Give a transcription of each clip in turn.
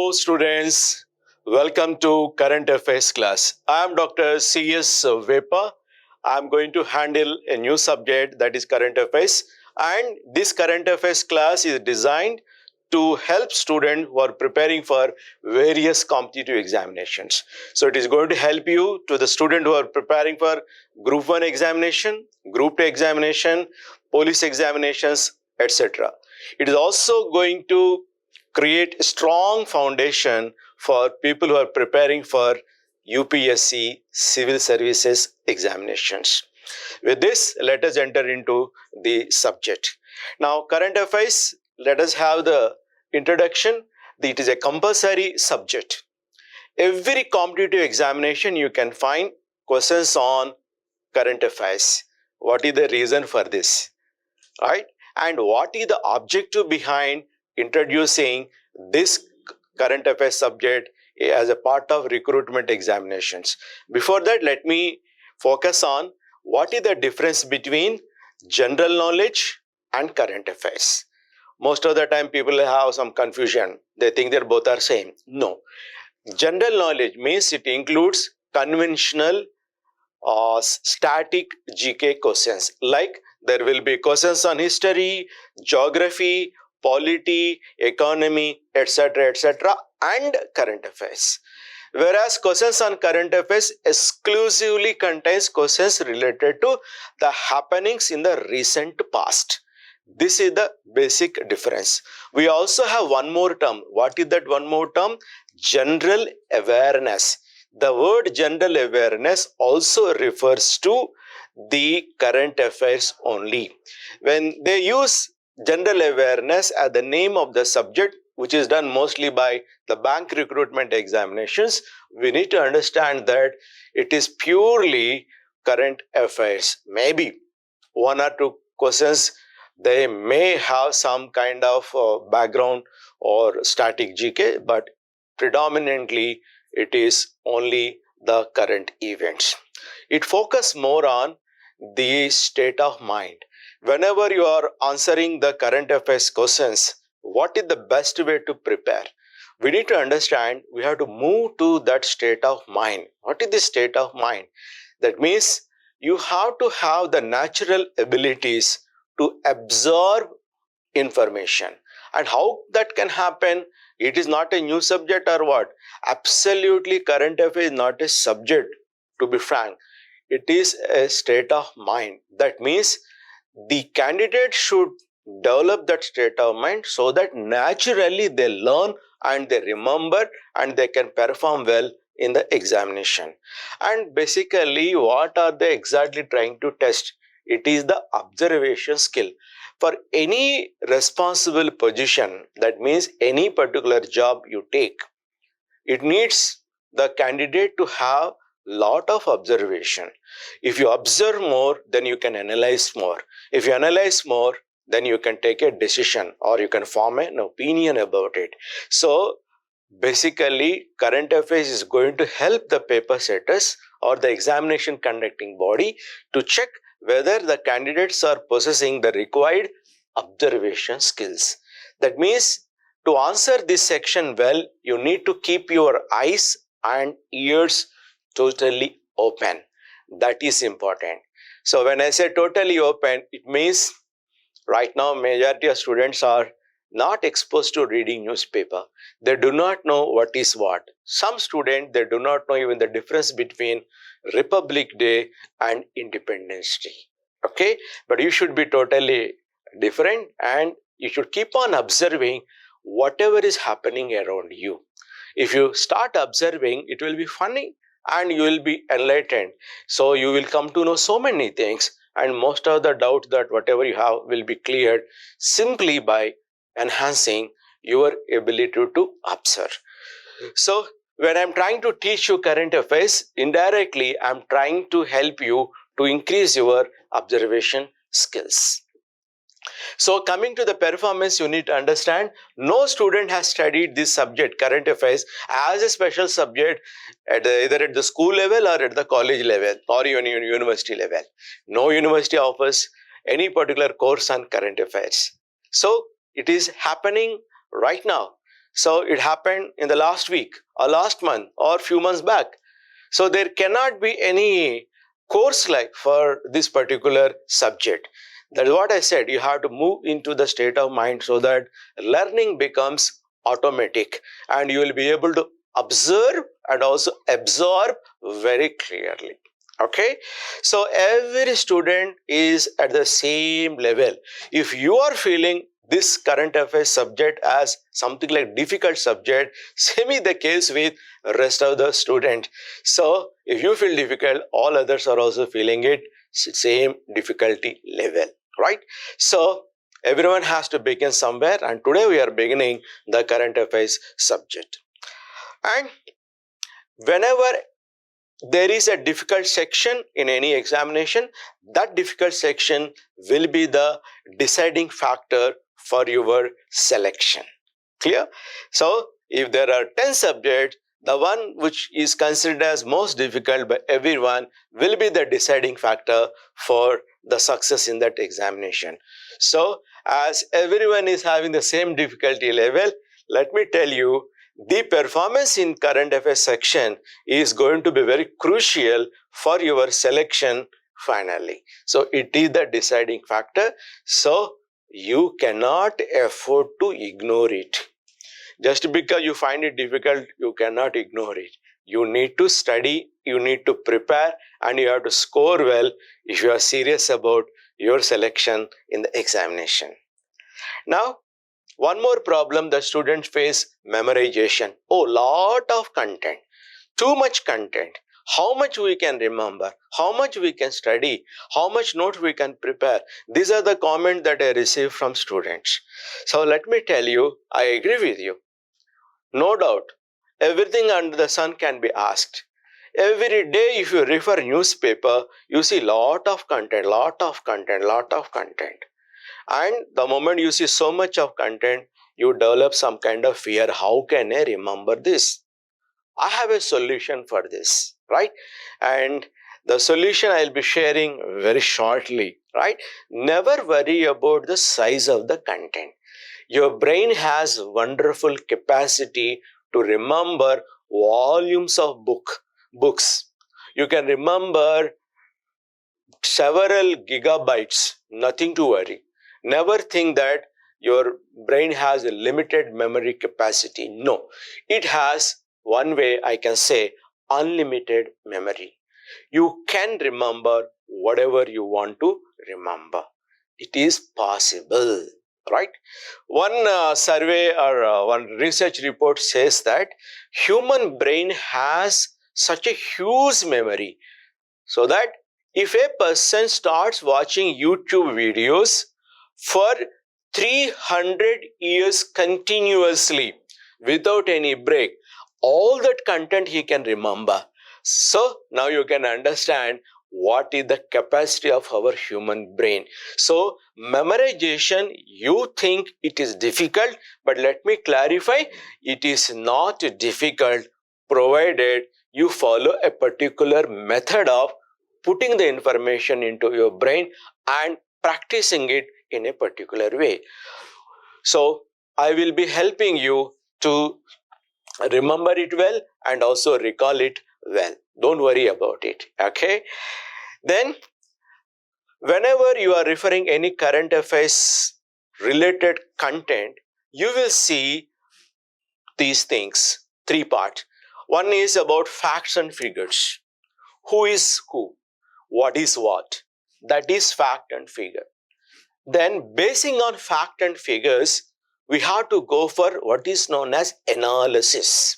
Hello students, welcome to Current Affairs class. I am Dr. C.S. Vepa. I am going to handle a new subject, that is Current Affairs, and this Current Affairs class is designed to help students who are preparing for various competitive examinations. So it is going to help you to the student who are preparing for Group 1 examination, Group 2 examination, police examinations, etc. It is also going to create a strong foundation for people who are preparing for UPSC civil services examinations. With this, let us enter into the subject. Now, current affairs, let us have the introduction. It is a compulsory subject. Every competitive examination you can find questions on current affairs. What is the reason for this? Right? And what is the objective behind introducing this current affairs subject as a part of recruitment examinations? Before that, let me focus on what is the difference between general knowledge and current affairs. Most of the time people have some confusion. They think that both are same. No. General knowledge means it includes conventional or static GK questions, like there will be questions on history, geography, polity, economy, etc., and current affairs. Whereas questions on current affairs exclusively contains questions related to the happenings in the recent past. This is the basic difference. We also have one more term. What is that one more term? General awareness. The word general awareness also refers to the current affairs only. When they use general awareness as the name of the subject, which is done mostly by the bank recruitment examinations, we need to understand that it is purely current affairs. Maybe one or two questions, they may have some kind of background or static GK, but predominantly it is only the current events. It focuses more on the state of mind. Whenever you are answering the current affairs questions, what is the best way to prepare? We need to understand, we have to move to that state of mind. What is the state of mind? That means you have to have the natural abilities to absorb information. And how that can happen? It is not a new subject or what? Absolutely, current affairs is not a subject, to be frank. It is a state of mind. That means the candidate should develop that state of mind so that naturally they learn and they remember and they can perform well in the examination. And basically, what are they exactly trying to test? It is the observation skill. For any responsible position, that means any particular job you take, it needs the candidate to have lot of observation. If you observe more, then you can analyze more. If you analyze more, then you can take a decision or you can form an opinion about it. So basically, current affairs is going to help the paper setters or the examination conducting body to check whether the candidates are possessing the required observation skills. That means to answer this section well, you need to keep your eyes and ears totally open. That is important. So when I say totally open, it means right now majority of students are not exposed to reading newspaper. They do not know what is what. Some students, they do not know even the difference between Republic Day and Independence Day. Okay, but you should be totally different and you should keep on observing whatever is happening around you. If you start observing, it will be funny and you will be enlightened. So you will come to know so many things, and most of the doubts that whatever you have will be cleared simply by enhancing your ability to observe. So when I'm trying to teach you current affairs, indirectly I'm trying to help you to increase your observation skills. So coming to the performance, you need to understand, no student has studied this subject, current affairs, as a special subject either at the school level or at the college level or even university level. No university offers any particular course on current affairs. So it is happening right now. So it happened in the last week or last month or few months back. So there cannot be any course like for this particular subject. That is what I said. You have to move into the state of mind so that learning becomes automatic and you will be able to observe and also absorb very clearly. Okay, so every student is at the same level. If you are feeling this current affairs subject as something like difficult subject, same is the case with rest of the student. So if you feel difficult, all others are also feeling it same difficulty level, right? So everyone has to begin somewhere, and today we are beginning the current affairs subject. And whenever there is a difficult section in any examination, that difficult section will be the deciding factor for your selection. Clear? So if there are 10 subjects, the one which is considered as most difficult by everyone will be the deciding factor for the success in that examination. So as everyone is having the same difficulty level, let me tell you, the performance in current affairs section is going to be very crucial for your selection finally. So it is the deciding factor. So you cannot afford to ignore it. Just because you find it difficult, you cannot ignore it. You need to study, you need to prepare, and you have to score well if you are serious about your selection in the examination. Now, one more problem the students face: memorization. Oh, lot of content, too much content. How much we can remember, how much we can study, how much note we can prepare. These are the comments that I receive from students. So let me tell you, I agree with you. No doubt, everything under the sun can be asked. Every day if you refer newspaper, you see lot of content. And the moment you see so much of content, you develop some kind of fear. How can I remember this? I have a solution for this, right? And the solution I'll be sharing very shortly, right? Never worry about the size of the content. Your brain has wonderful capacity to remember volumes of books. You can remember several gigabytes, nothing to worry. Never think that your brain has a limited memory capacity. No, it has, one way I can say, unlimited memory. You can remember whatever you want to remember. It is possible, right? One survey or one research report says that human brain has such a huge memory, so that if a person starts watching YouTube videos for 300 years continuously without any break, all that content he can remember. So now you can understand what is the capacity of our human brain. So memorization, you think it is difficult, but let me clarify, it is not difficult provided you follow a particular method of putting the information into your brain and practicing it in a particular way. So I will be helping you to remember it well and also recall it well. Don't worry about it, okay? Then whenever you are referring any current affairs related content, you will see these things, three parts. One is about facts and figures. Who is who? What is what? That is fact and figure. Then basing on fact and figures, we have to go for what is known as analysis.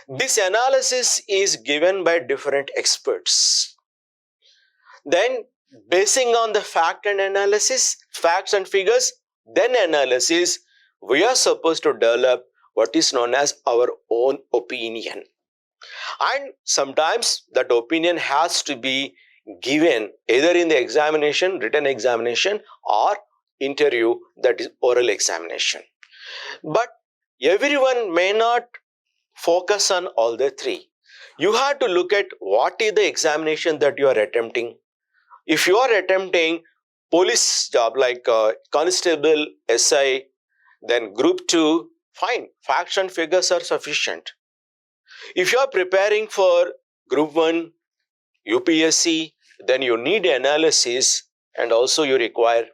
This analysis is given by different experts. Then basing on the fact and analysis, facts and figures, then analysis, we are supposed to develop what is known as our own opinion. And sometimes that opinion has to be given either in the examination, written examination, or interview, that is oral examination. But everyone may not focus on all the three. You have to look at what is the examination that you are attempting. If you are attempting police job like constable, SI, then group 2, fine, facts and figures are sufficient. If you are preparing for Group 1, UPSC, then you need analysis and also you require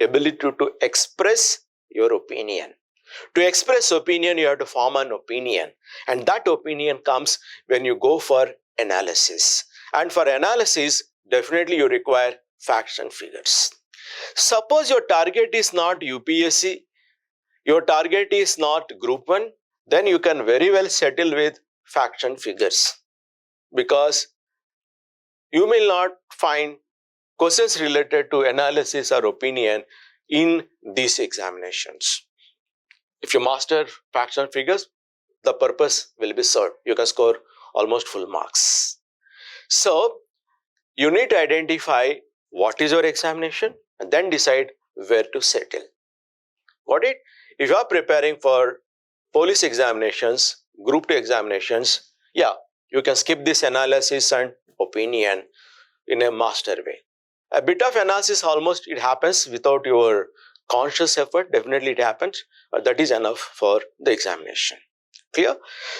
ability to express your opinion. To express opinion, you have to form an opinion, and that opinion comes when you go for analysis. And for analysis, definitely you require facts and figures. Suppose your target is not UPSC, your target is not Group 1, then you can very well settle with facts and figures, because you will not find questions related to analysis or opinion in these examinations. If you master facts and figures, the purpose will be served. You can score almost full marks. So, you need to identify what is your examination and then decide where to settle. Got it? If you are preparing for police examinations, Group 2 examinations, yeah, you can skip this analysis and opinion in a master way. A bit of analysis almost it happens without your conscious effort, definitely it happens, but that is enough for the examination. Clear?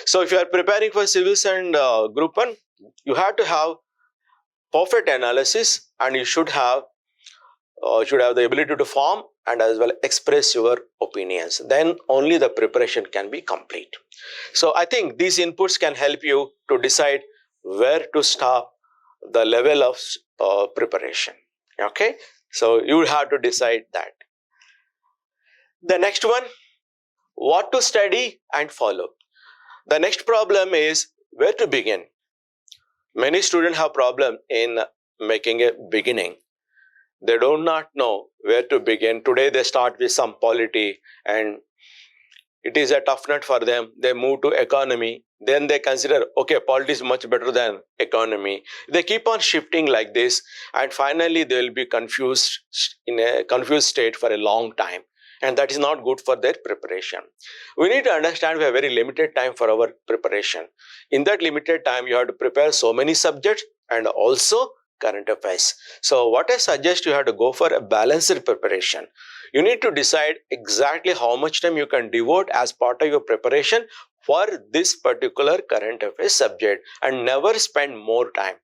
So if you are preparing for civils and Group 1, you have to have perfect analysis, and you should have the ability to form and as well express your opinions. Then only the preparation can be complete. So I think these inputs can help you to decide where to stop the level of preparation. Okay, so you have to decide that. The next one, what to study and follow. The next problem is where to begin. Many students have problem in making a beginning. They do not know where to begin. Today they start with some polity and it is a tough nut for them. They move to economy. Then they consider, okay, polity is much better than economy. They keep on shifting like this, and finally they will be confused in a confused state for a long time. And that is not good for their preparation. We need to understand we have very limited time for our preparation. In that limited time, you have to prepare so many subjects and also current affairs. So what I suggest, you have to go for a balanced preparation. You need to decide exactly how much time you can devote as part of your preparation for this particular current affairs subject, and never spend more time.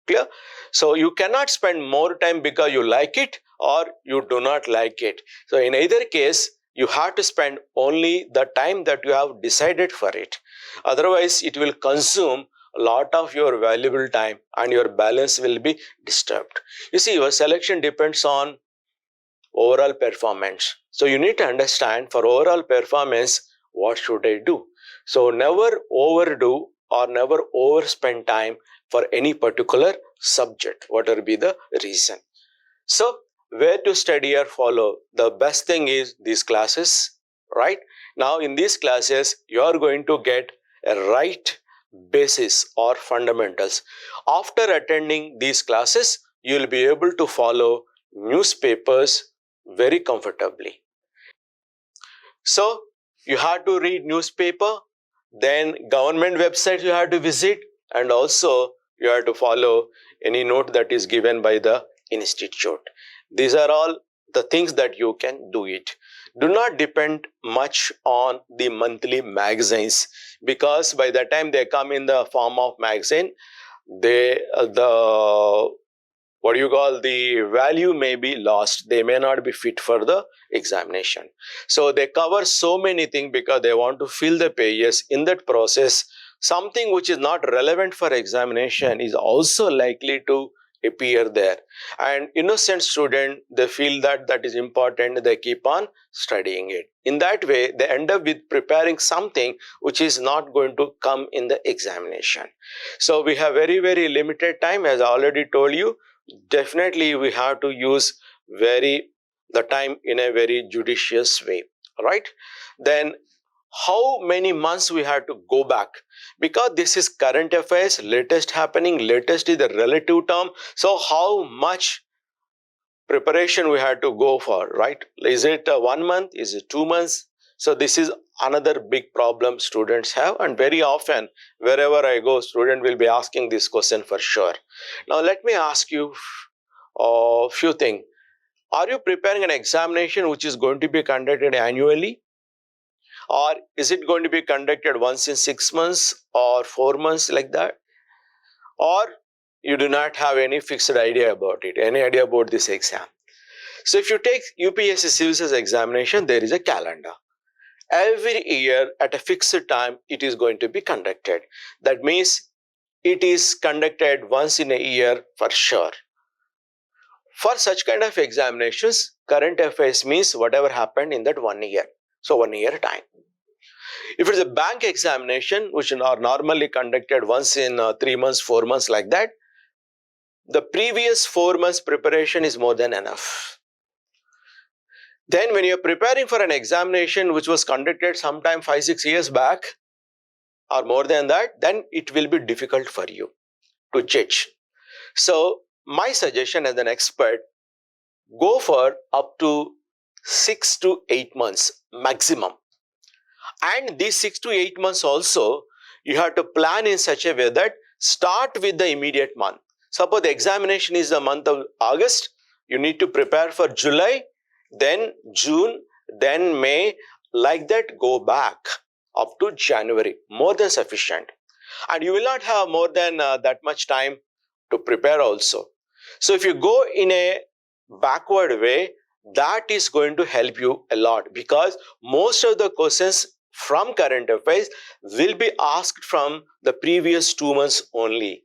Clear? So you cannot spend more time because you like it or you do not like it. So in either case, you have to spend only the time that you have decided for it. Otherwise, it will consume a lot of your valuable time and your balance will be disturbed. You see, your selection depends on overall performance. So you need to understand, for overall performance, what should I do? So never overdo or never overspend time for any particular subject, whatever be the reason. So where to study or follow? The best thing is these classes, right? Now in these classes, you are going to get a right basis or fundamentals. After attending these classes, you will be able to follow newspapers very comfortably. So you have to read newspaper, then government website you have to visit, and also you have to follow any note that is given by the institute. These are all the things that you can do it. Do not depend much on the monthly magazines, because by the time they come in the form of magazine, the value may be lost. They may not be fit for the examination. So they cover so many things because they want to fill the pages. In that process, something which is not relevant for examination is also likely to appear there. And innocent student, they feel that that is important, they keep on studying it. In that way, they end up with preparing something which is not going to come in the examination. So we have very, very limited time, as I already told you. Definitely we have to use the time in a very judicious way, right? Then how many months we have to go back, because this is current affairs, latest happening, latest is the relative term. So how much preparation we have to go for, right? Is it 1 month? Is it 2 months? So this is another big problem students have, and very often wherever I go, student will be asking this question for sure. Now let me ask you a few things. Are you preparing an examination which is going to be conducted annually? Or is it going to be conducted once in 6 months or 4 months, like that? Or you do not have any fixed idea about it, any idea about this exam. So if you take UPSC Civil Service examination, there is a calendar. Every year at a fixed time it is going to be conducted. That means it is conducted once in a year for sure. For such kind of examinations, current affairs means whatever happened in that 1 year. So 1 year time. If it's a bank examination, which are normally conducted once in 3 months, 4 months, like that, the previous 4 months preparation is more than enough. Then when you're preparing for an examination which was conducted sometime 5-6 years back or more than that, then it will be difficult for you to judge. So my suggestion as an expert, go for up to 6 to 8 months maximum. And these 6 to 8 months also, you have to plan in such a way that start with the immediate month. Suppose the examination is the month of August, you need to prepare for July, then June, then May, like that go back up to January, more than sufficient. And you will not have more than that much time to prepare also. So if you go in a backward way, that is going to help you a lot, because most of the questions from current affairs will be asked from the previous 2 months only.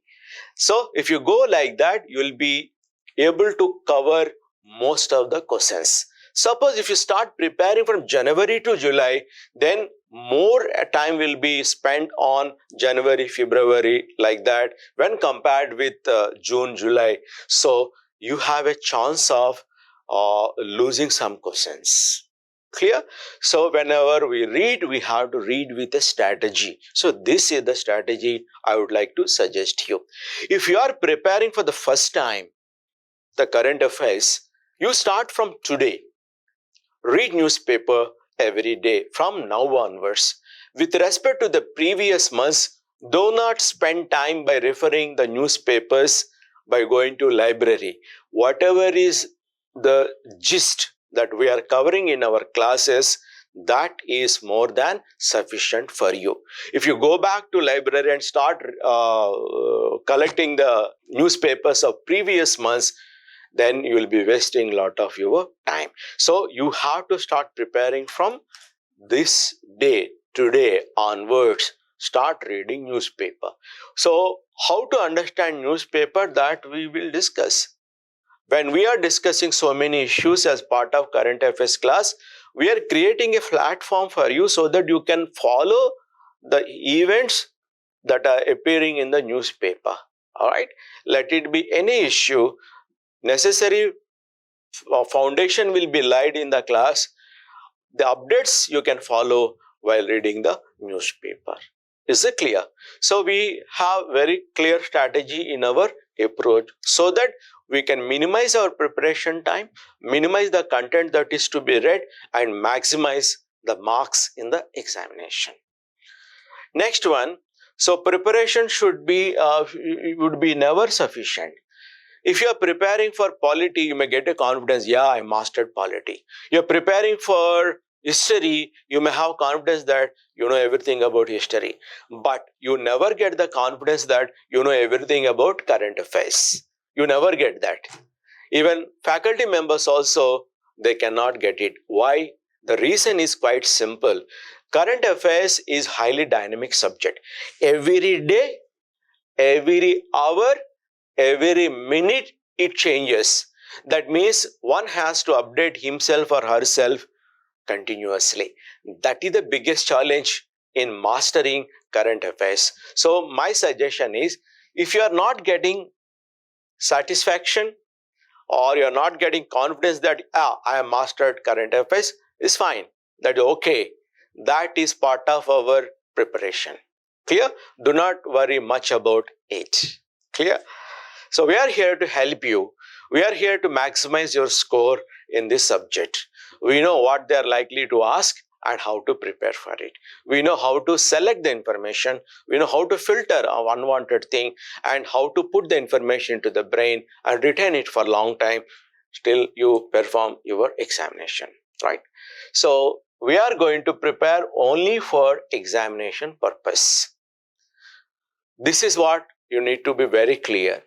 So if you go like that, you will be able to cover most of the questions. Suppose if you start preparing from January to July, then more time will be spent on January, February, like that, when compared with June, July. So you have a chance of losing some questions. Clear? So whenever we read, we have to read with a strategy. So this is the strategy I would like to suggest you. If you are preparing for the first time the current affairs, you start from today. Read newspaper every day from now onwards. With respect to the previous months, do not spend time by referring the newspapers by going to library. Whatever is the gist that we are covering in our classes, that is more than sufficient for you. If you go back to library and start collecting the newspapers of previous months, then you will be wasting a lot of your time. So you have to start preparing from this day, today onwards. Start reading newspaper. So how to understand newspaper, that we will discuss. When we are discussing so many issues as part of current affairs class, we are creating a platform for you so that you can follow the events that are appearing in the newspaper. Alright, let it be any issue, necessary foundation will be laid in the class. The updates you can follow while reading the newspaper. Is it clear? So we have very clear strategy in our approach so that we can minimize our preparation time, minimize the content that is to be read, and maximize the marks in the examination. Next one, so preparation should be would be never sufficient. If you are preparing for polity, you may get a confidence, yeah, I mastered polity. You are preparing for history, you may have confidence that you know everything about history. But you never get the confidence that you know everything about current affairs. You never get that. Even faculty members also, they cannot get it. Why? The reason is quite simple. Current affairs is highly dynamic subject. Every day, every hour, every minute it changes. That means one has to update himself or herself continuously. That is the biggest challenge in mastering current affairs. So my suggestion is, if you are not getting satisfaction or you are not getting confidence that I have mastered current affairs, is fine. That is okay. That is part of our preparation. Clear? Do not worry much about it. Clear? So we are here to help you. We are here to maximize your score in this subject. We know what they are likely to ask and how to prepare for it. We know how to select the information. We know how to filter an unwanted thing and how to put the information into the brain and retain it for a long time till you perform your examination, right? So we are going to prepare only for examination purpose. This is what you need to be very clear.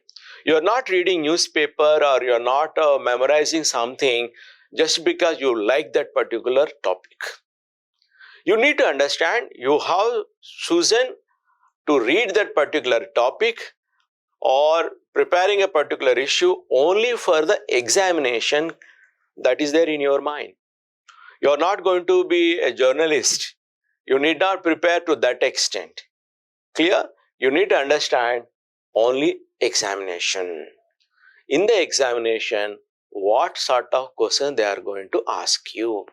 You are not reading newspaper or you are not memorizing something just because you like that particular topic. You need to understand you have chosen to read that particular topic or preparing a particular issue only for the examination that is there in your mind. You are not going to be a journalist. You need not prepare to that extent. Clear? You need to understand only examination. In the examination, what sort of question they are going to ask you?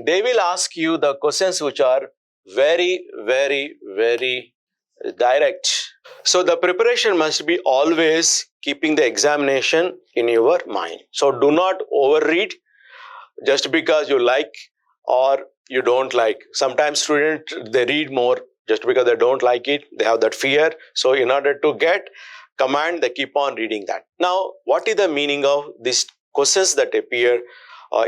They will ask you the questions which are very, very, very direct. So the preparation must be always keeping the examination in your mind. So do not overread just because you like or you don't like. Sometimes students, they read more just because they don't like it. They have that fear. So in order to get command, they keep on reading that. Now, what is the meaning of these questions that appear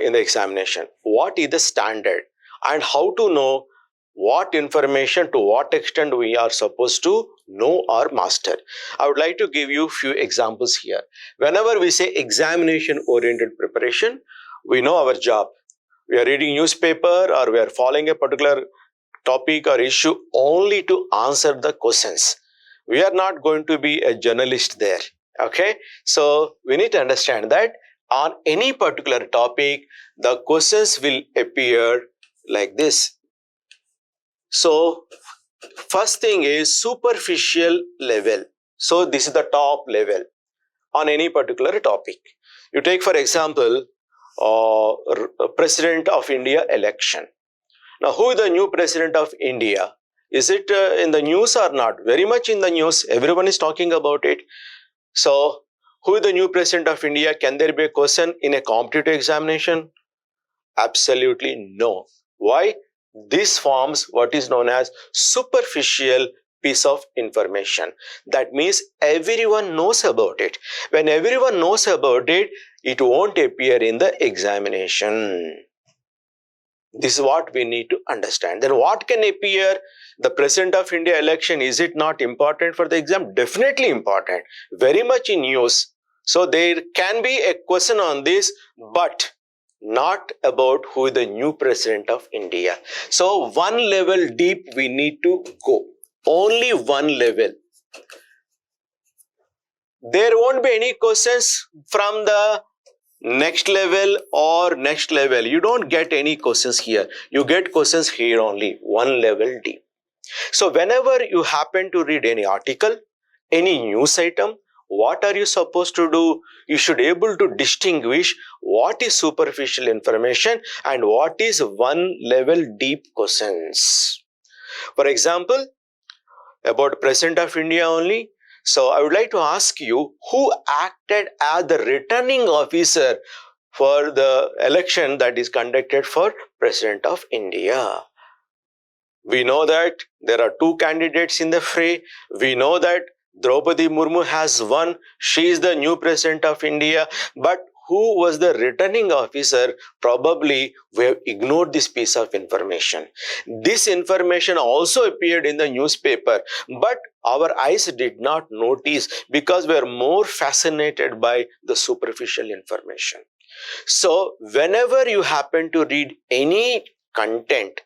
in the examination? What is the standard? And how to know what information to what extent we are supposed to know or master? I would like to give you few examples here. Whenever we say examination oriented preparation, we know our job. We are reading newspaper or we are following a particular topic or issue only to answer the questions. We are not going to be a journalist there. Okay, so we need to understand that on any particular topic, the questions will appear like this. So first thing is superficial level. So this is the top level on any particular topic. You take for example, President of India election. Now, who is the new President of India? Is it in the news or not? Very much in the news. Everyone is talking about it. So, who is the new President of India? Can there be a question in a competitive examination? Absolutely no. Why? This forms what is known as superficial piece of information. That means everyone knows about it. When everyone knows about it, it won't appear in the examination. This is what we need to understand. Then what can appear? The President of India election, is it not important for the exam? Definitely important. Very much in news. So there can be a question on this, but not about who is the new President of India. So one level deep we need to go. Only one level. There won't be any questions from the next level or next level. You don't get any questions here. You get questions here only, one level deep. So whenever you happen to read any article, any news item, what are you supposed to do? You should be able to distinguish what is superficial information and what is one level deep questions. For example, about President of India only. So I would like to ask you, who acted as the returning officer for the election that is conducted for President of India? We know that there are two candidates in the fray. We know that Draupadi Murmu has won. She is the new President of India. But who was the returning officer? Probably we have ignored this piece of information. This information also appeared in the newspaper, but our eyes did not notice because we are more fascinated by the superficial information. So whenever you happen to read any content,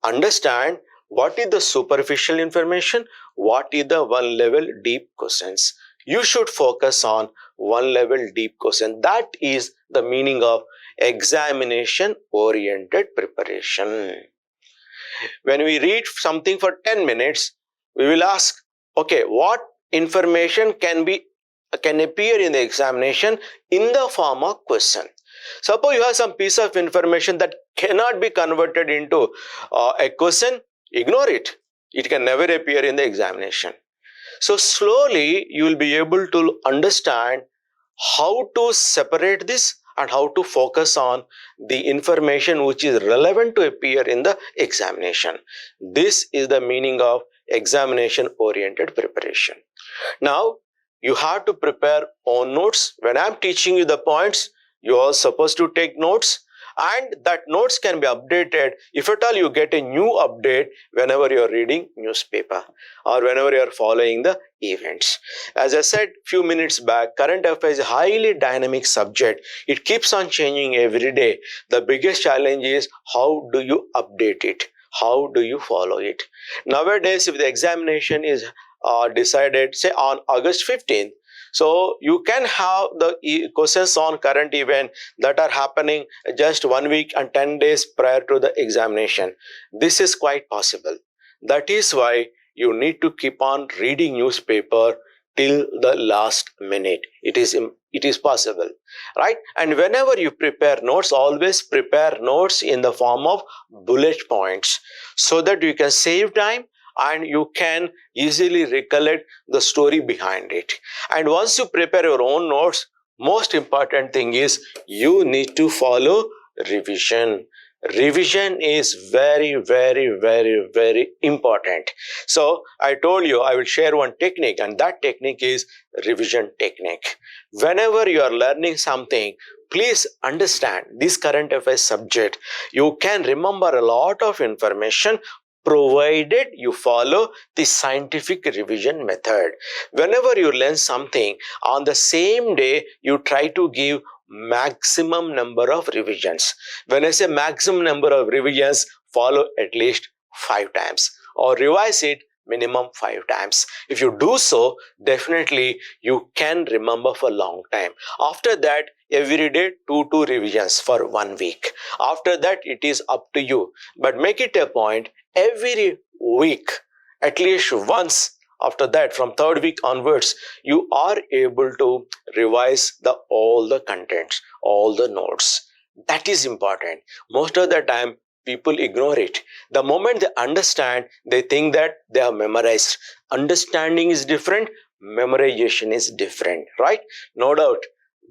understand what is the superficial information, what is the one level deep questions. You should focus on one level deep question. That is the meaning of examination oriented preparation. When we read something for 10 minutes, we will ask, okay, what information can appear in the examination in the form of question. Suppose you have some piece of information that cannot be converted into a question, ignore it. It can never appear in the examination. So slowly you will be able to understand how to separate this and how to focus on the information which is relevant to appear in the examination. This is the meaning of examination oriented preparation. Now you have to prepare own notes. When I am teaching you the points, you are supposed to take notes, and that notes can be updated if at all you get a new update whenever you are reading newspaper or whenever you are following the events. As I said few minutes back, current affairs is a highly dynamic subject. It keeps on changing every day. The biggest challenge is how do you update it? How do you follow it? Nowadays, if the examination is decided, say on August 15th, so you can have the questions on current event that are happening just 1 week and 10 days prior to the examination. This is quite possible. That is why you need to keep on reading newspaper till the last minute. It is possible, right? And whenever you prepare notes, always prepare notes in the form of bullet points so that you can save time and you can easily recollect the story behind it. And once you prepare your own notes, most important thing is you need to follow revision. Revision is very, very, very, very important. So I told you I will share one technique, and that technique is revision technique. Whenever you are learning something, please understand this current affairs subject. You can remember a lot of information provided you follow the scientific revision method. Whenever you learn something, on the same day you try to give maximum number of revisions. When I say maximum number of revisions, follow at least 5 times or revise it minimum 5 times. If you do so, definitely you can remember for a long time. After that, every day 2 revisions for 1 week. After that, it is up to you. But make it a point every week, at least once. After that, from 3rd week onwards, you are able to revise all the contents, all the notes. That is important. Most of the time, people ignore it. The moment they understand, they think that they are memorized. Understanding is different, memorization is different, right? No doubt,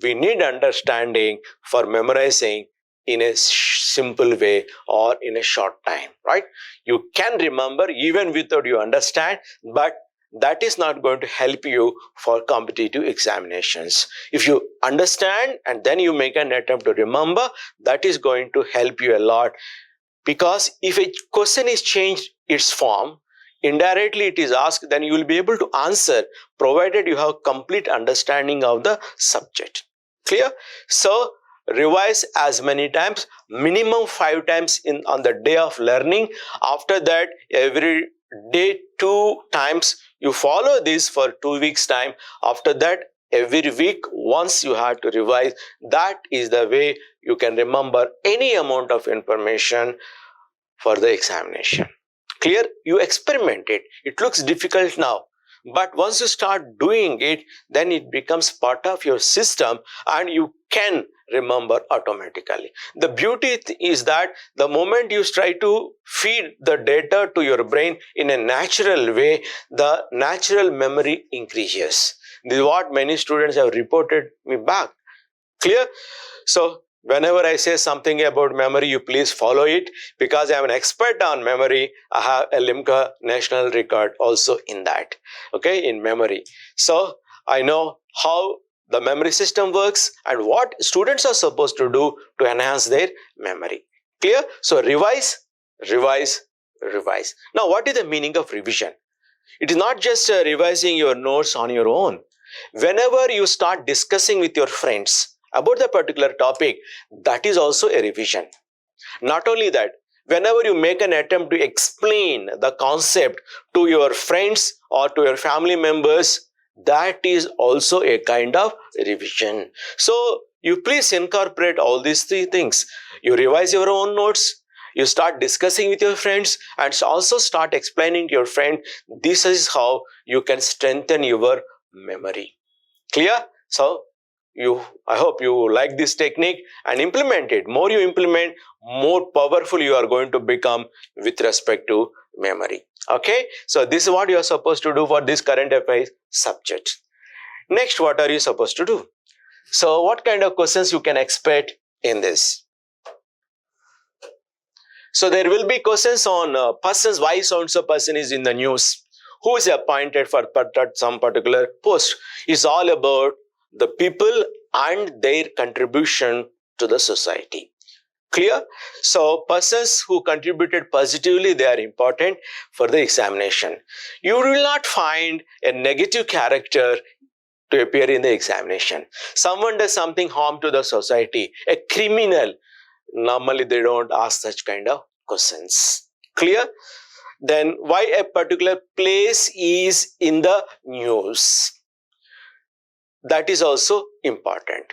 we need understanding for memorizing in a simple way or in a short time, right? You can remember even without you understand, but that is not going to help you for competitive examinations. If you understand and then you make an attempt to remember, that is going to help you a lot, because if a question is changed its form, indirectly it is asked, then you will be able to answer provided you have complete understanding of the subject. Clear? So revise as many times, minimum 5 times on the day of learning. After that, every day 2 times. You follow this for 2 weeks time. After that, every week once you have to revise. That is the way you can remember any amount of information for the examination. Clear? You experiment it. It looks difficult now, but once you start doing it, then it becomes part of your system and you can remember automatically. The beauty is that the moment you try to feed the data to your brain in a natural way, the natural memory increases. This is what many students have reported me back. Clear? So whenever I say something about memory, you please follow it, because I am an expert on memory. I have a Limca national record also in that, okay, in memory. So I know how the memory system works and what students are supposed to do to enhance their memory. Clear? So revise, revise, revise. Now, what is the meaning of revision? It is not just revising your notes on your own. Whenever you start discussing with your friends about the particular topic, that is also a revision. Not only that, whenever you make an attempt to explain the concept to your friends or to your family members, that is also a kind of revision. So you please incorporate all these 3 things. You revise your own notes, you start discussing with your friends, and also start explaining to your friend. This is how you can strengthen your memory. Clear? So I hope you like this technique and implement it. More you implement, more powerful you are going to become with respect to memory. Okay, so this is what you are supposed to do for this current affairs subject. Next, what are you supposed to do? So what kind of questions you can expect in this? So there will be questions on persons, why so-and-so person is in the news, who is appointed for some particular post. It's all about the people and their contribution to the society. Clear? So persons who contributed positively, they are important for the examination. You will not find a negative character to appear in the examination. Someone does something harm to the society, a criminal, normally they don't ask such kind of questions. Clear? Then why a particular place is in the news? That is also important,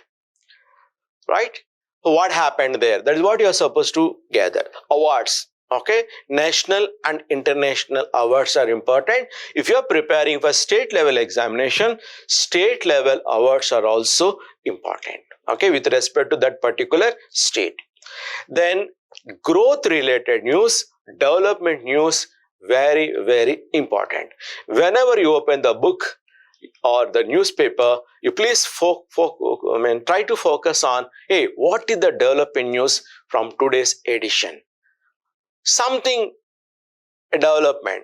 right? What happened there? That is what you are supposed to gather. Awards. Okay, national and international awards are important. If you are preparing for state level examination, state level awards are also important, okay, with respect to that particular state. Then growth related news, development news, very, very important. Whenever you open the book or the newspaper, you please try to focus on, hey, what is the development news from today's edition? Something, a development,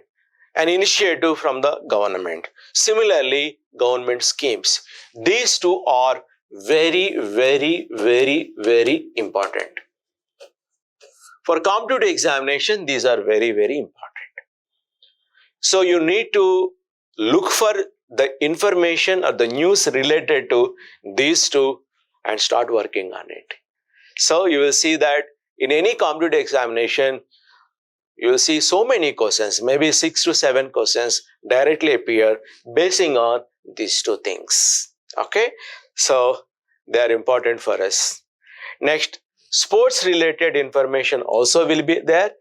an initiative from the government. Similarly, government schemes. These two are very, very, very, very important. For competitive examination, these are very, very important. So you need to look for the information or the news related to these two and start working on it. So you will see that in any competitive examination, you will see so many questions, maybe 6 to 7 questions directly appear basing on these two things. Okay, so they are important for us. Next, sports related information also will be there,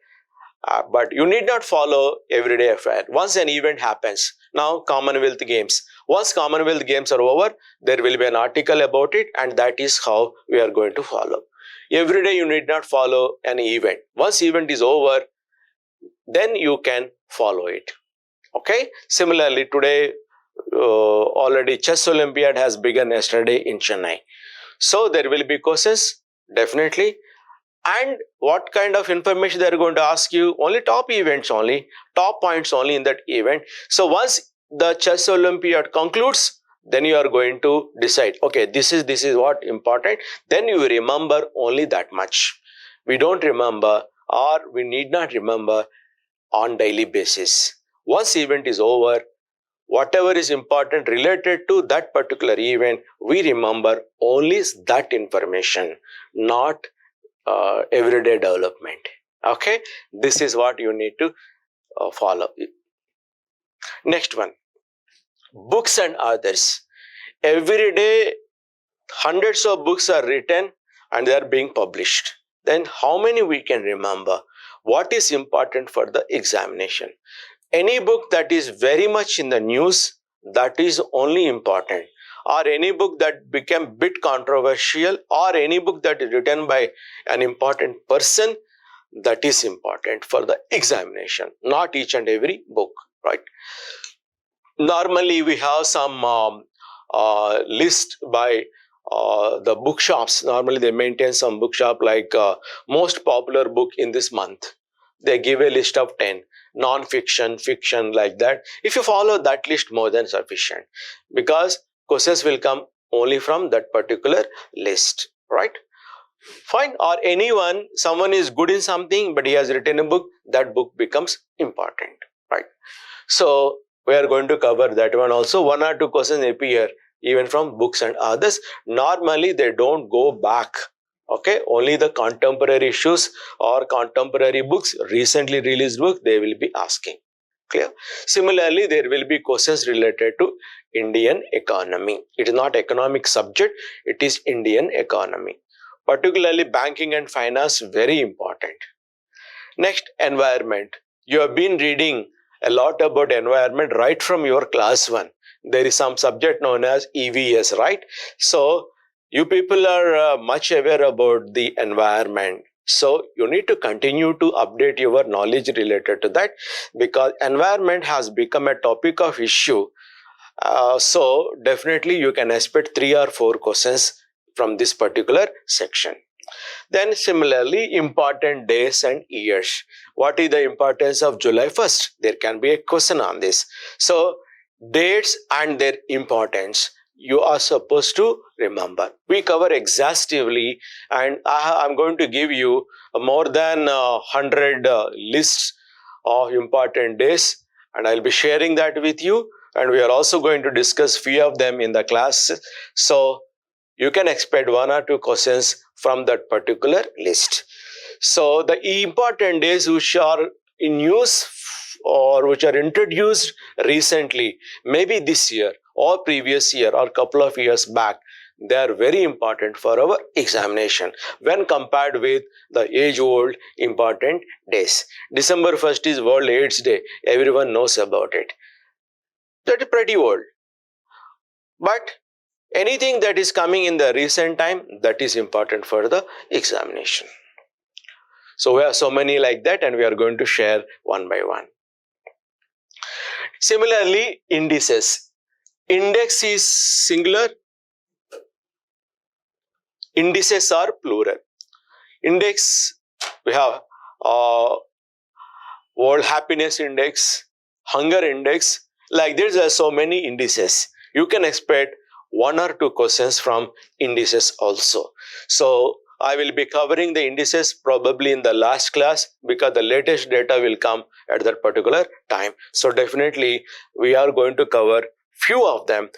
but you need not follow everyday affair. Once an event happens, now Commonwealth Games. Once Commonwealth Games are over, there will be an article about it, and that is how we are going to follow. Every day you need not follow an event. Once event is over, then you can follow it. Okay. Similarly, today already chess Olympiad has begun yesterday in Chennai. So there will be questions definitely. And what kind of information they are going to ask you? Only top events only, top points only in that event. So once the chess Olympiad concludes, then you are going to decide, okay, this is what important. Then you remember only that much. We don't remember, or we need not remember on daily basis. Once event is over, whatever is important related to that particular event, we remember only that information, not everyday development. Okay, this is what you need to follow. Next one, books and others. Every day hundreds of books are written and they are being published. Then how many we can remember? What is important for the examination? Any book that is very much in the news, that is only important. Or any book that became bit controversial, or any book that is written by an important person, that is important for the examination, not each and every book, right? Normally we have some list by the bookshops. Normally they maintain some bookshop like most popular book in this month. They give a list of 10, non-fiction, fiction, like that. If you follow that list, more than sufficient, because questions will come only from that particular list, right? Fine. Or someone is good in something, but he has written a book, that book becomes important, right? So we are going to cover that one also. 1 or 2 questions appear even from books and others. Normally they don't go back. Okay, only the contemporary issues or contemporary books, recently released book, they will be asking. Clear? Similarly, there will be questions related to Indian economy. It is not economic subject, it is Indian economy. Particularly banking and finance, very important. Next, environment. You have been reading a lot about environment right from your class 1. There is some subject known as EVS, right? So you people are much aware about the environment. So you need to continue to update your knowledge related to that, because environment has become a topic of issue. So definitely you can expect 3 or 4 questions from this particular section. Then similarly, important days and years. What is the importance of July 1st? There can be a question on this. So dates and their importance. you are supposed to remember. We cover exhaustively, and I'm going to give you more than 100 lists of important days, and I'll be sharing that with you, and we are also going to discuss few of them in the class. So you can expect one or two questions from that particular list. So the important days which are in use or which are introduced recently, maybe this year or previous year or couple of years back, they are very important for our examination when compared with the age-old important days. December 1st is World AIDS Day. Everyone knows about it. That is pretty old. But anything that is coming in the recent time, that is important for the examination. So we have so many like that, and we are going to share one by one. Similarly, indices. Index is singular. Indices are plural. Index, we have World Happiness Index, Hunger Index. Like this, there are so many indices. You can expect one or two questions from indices also. So I will be covering the indices probably in the last class because the latest data will come at that particular time. So definitely we are going to cover few of them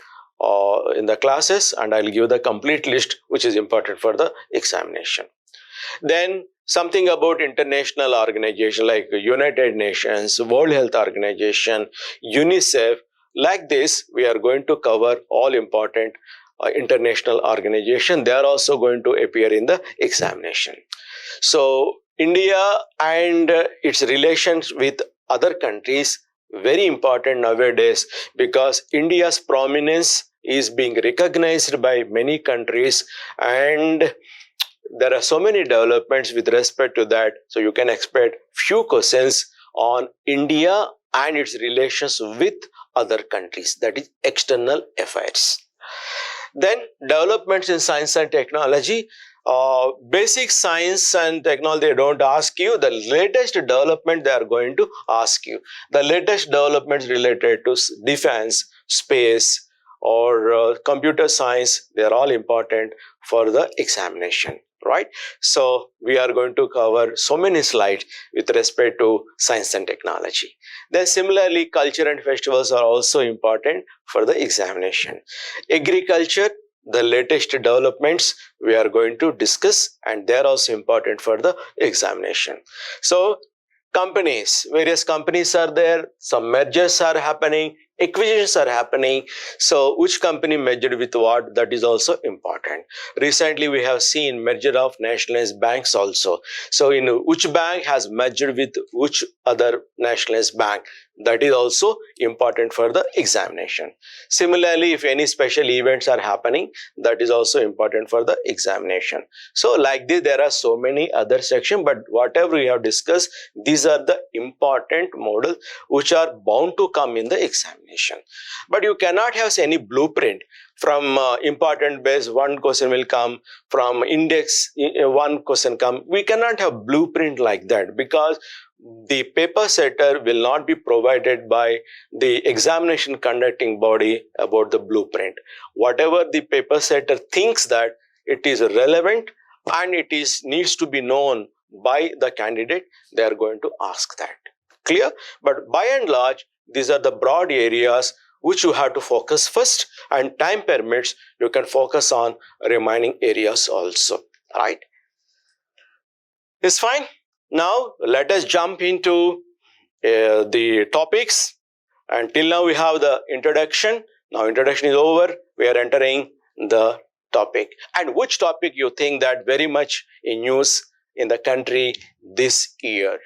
in the classes, and I'll give the complete list which is important for the examination. Then something about international organization like United Nations, World Health Organization, UNICEF. Like this, we are going to cover all important international organization. They are also going to appear in the examination. So India and its relations with other countries, very important nowadays because India's prominence is being recognized by many countries, and there are so many developments with respect to that. So you can expect few questions on India and its relations with other countries, that is external affairs. Then developments in science and technology. Basic science and technology, they don't ask you. The latest development they are going to ask you. The latest developments related to defense, space, or computer science, they are all important for the examination, right? So we are going to cover so many slides with respect to science and technology. Then similarly, culture and festivals are also important for the examination. Agriculture, the latest developments we are going to discuss, and they are also important for the examination. So companies, various companies are there, some mergers are happening, acquisitions are happening. So which company merged with what, that is also important. Recently we have seen merger of nationalized banks also. So in which bank has merged with which other nationalized bank, that is also important for the examination. Similarly, if any special events are happening, that is also important for the examination. So like this, there are so many other sections, but whatever we have discussed, these are the important models which are bound to come in the examination. But you cannot have any blueprint. From important base, one question will come, from index, one question come. We cannot have blueprint like that because the paper setter will not be provided by the examination conducting body about the blueprint. Whatever the paper setter thinks that it is relevant and it needs to be known by the candidate, they are going to ask that. Clear? But by and large, these are the broad areas which you have to focus first, and time permits, you can focus on remaining areas also, right? It's fine. Now let us jump into the topics. Until now we have the introduction. Now introduction is over. We are entering the topic. And which topic you think that very much in use in the country this year?